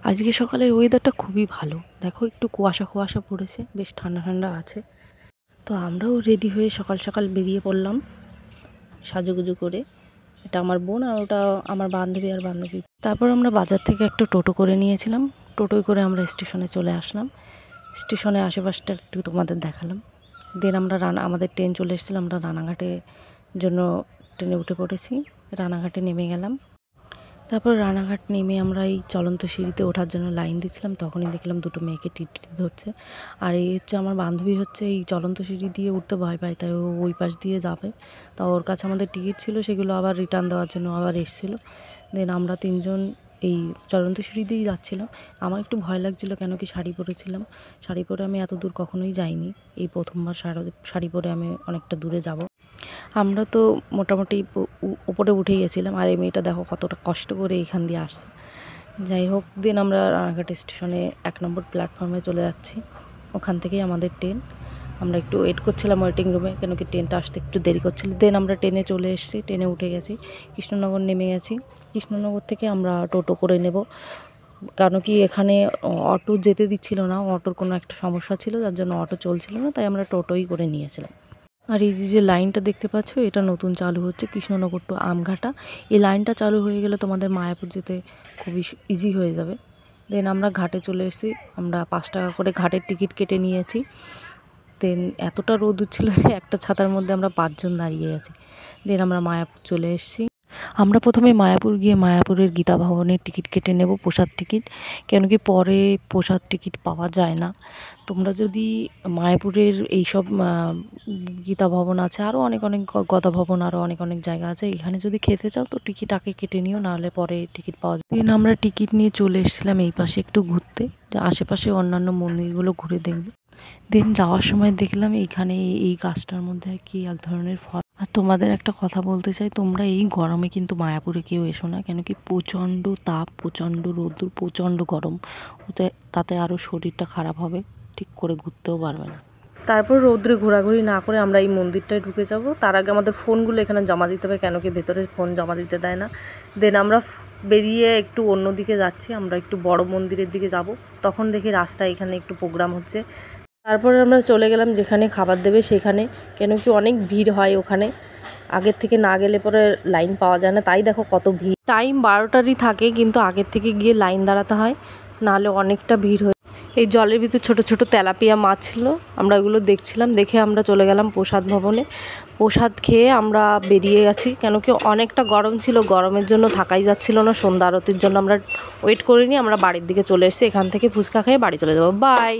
আজকে সকালের ওয়েদারটা খুবই ভালো, দেখো একটু কুয়াশা কুয়াশা পড়েছে, বেশ ঠান্ডা ঠান্ডা আছে। তো আমরাও রেডি হয়ে সকাল সকাল বেরিয়ে পড়লাম সাজুগুজু করে। এটা আমার বোন আর ওটা আমার বান্ধবী আর বান্ধবী। তারপর আমরা বাজার থেকে একটা টোটো করে নিয়েছিলাম, টোটোয় করে আমরা স্টেশনে চলে আসলাম। স্টেশনে আশেপাশটা একটু তোমাদের দেখালাম। দেন আমরা আমাদের ট্রেন চলে এসেছিল, আমরা রানাঘাটে জন্য ট্রেনে উঠে পড়েছি, রানাঘাটে নেমে গেলাম। তারপর রানাঘাট নেমে আমরা এই চলন্ত সিঁড়িতে ওঠার জন্য লাইন দিচ্ছিলাম, তখনই দেখলাম দুটো মেয়েকে টিটি ধরছে। আর এই হচ্ছে আমার বান্ধবী, হচ্ছে এই চলন্ত সিঁড়ি দিয়ে উঠতে ভয় পায়, তাই ও ওই পাশ দিয়ে যাবে। তা ওর কাছে আমাদের টিকিট ছিল, সেগুলো আবার রিটার্ন দেওয়ার জন্য আবার এসেছিলো। দেন আমরা তিনজন এই চলন্ত সিঁড়ি দিয়েই যাচ্ছিলাম। আমার একটু ভয় লাগছিলো, কেন কি শাড়ি পরেছিলাম। শাড়ি পরে আমি এত দূর কখনোই যাইনি, এই প্রথমবার শাড়ি পরে আমি অনেকটা দূরে যাব। আমরা তো মোটামুটি উপরে উঠেই গেছিলাম, আর এই মেয়েটা দেখো কতটা কষ্ট করে এখান দিয়ে আসছে। যাই হোক, দিন আমরা রানাঘাট স্টেশনে 1 নম্বর প্ল্যাটফর্মে চলে যাচ্ছি, ওখান থেকেই আমাদের ট্রেন। আমরা একটু ওয়েট করছিলাম ওয়েটিং রুমে, কেন কি ট্রেনটা আসতে একটু দেরি করছিল। দেন আমরা ট্রেনে চলে এসেছি, ট্রেনে উঠে গেছি, কৃষ্ণনগর নেমে গেছি। কৃষ্ণনগর থেকে আমরা টোটো করে নেব, কারণ কি এখানে অটো যেতে দিচ্ছিল না, অটোর কোনো একটা সমস্যা ছিল, যার জন্য অটো চলছিল না, তাই আমরা টোটোই করে নিয়েছিলাম। আর এই যে লাইনটা দেখতে পাচ্ছ, এটা নতুন চালু হচ্ছে, কৃষ্ণনগর টু আমঘাটা। এই লাইনটা চালু হয়ে গেলে তোমাদের মায়াপুর যেতে খুবই ইজি হয়ে যাবে। দেন আমরা ঘাটে চলে এসেছি, আমরা 5 টাকা করে ঘাটের টিকিট কেটে নিয়েছি। দেন এতটা রোদ উঠছিল যে একটা ছাতার মধ্যে আমরা 5 জন দাঁড়িয়ে আছি। দেন আমরা মায়াপুর চলে এসেছি। আমরা প্রথমে মায়াপুর গিয়ে মায়াপুরের গীতা ভবনের টিকিট কেটে নেব, প্রসাদ টিকিট, কেন কি পরে প্রসাদ টিকিট পাওয়া যায় না। তোমরা যদি মায়াপুরের এইসব গীতা ভবন আছে, আরও অনেক অনেক গদা ভবন, আরও অনেক অনেক জায়গা আছে, এখানে যদি খেতে চাও তো টিকিট আগে কেটে নিও, নাহলে পরে টিকিট পাওয়া যায়। দিন আমরা টিকিট নিয়ে চলে এসেছিলাম এই পাশে একটু ঘুরতে, যে আশেপাশে অন্যান্য মন্দিরগুলো ঘুরে দেখব। দেন যাওয়ার সময় দেখলাম এইখানে এই গাছটার মধ্যে কি এক ধরনের ফল। আর তোমাদের একটা কথা বলতে চাই, তোমরা এই গরমে কিন্তু মায়াপুরে কেউ এসো না, কেন কি প্রচণ্ড তাপ, প্রচণ্ড রোদ্দুর, প্রচণ্ড গরম, তাতে আরও শরীরটা খারাপ হবে, ঠিক করে ঘুরতেও পারবে না। তারপর রৌদ্রে ঘোরাঘুরি না করে আমরা এই মন্দিরটায় ঢুকে যাব। তার আগে আমাদের ফোনগুলো এখানে জমা দিতে হবে, কেন কি ভেতরে ফোন জমা দিতে দেয় না। দেন আমরা বেরিয়ে একটু অন্য দিকে যাচ্ছি, আমরা একটু বড় মন্দিরের দিকে যাব। তখন দেখি রাস্তায় এখানে একটু প্রোগ্রাম হচ্ছে। তারপরে আমরা চলে গেলাম যেখানে খাবার দেবে সেখানে, কেন কি অনেক ভিড় হয় ওখানে, আগের থেকে না গেলে পরে লাইন পাওয়া যায় না, তাই দেখো কত ভিড়। টাইম 12টারই থাকে, কিন্তু আগের থেকে গিয়ে লাইন দাঁড়াতে হয়, নাহলে অনেকটা ভিড় হয়। এই জলের ভিতর ছোট ছোট তেলাপিয়া মাছ ছিল, আমরা ওগুলো দেখছিলাম, দেখে আমরা চলে গেলাম প্রসাদ ভবনে। প্রসাদ খেয়ে আমরা বেরিয়ে গেছি, কেন কি অনেকটা গরম ছিল, গরমের জন্য থাকাই যাচ্ছিল না। সন্ধ্যা আরতির জন্য আমরা ওয়েট করিনি, আমরা বাড়ির দিকে চলে এসেছি। এখান থেকে ফুচকা খেয়ে বাড়ি চলে যাবো। বাই।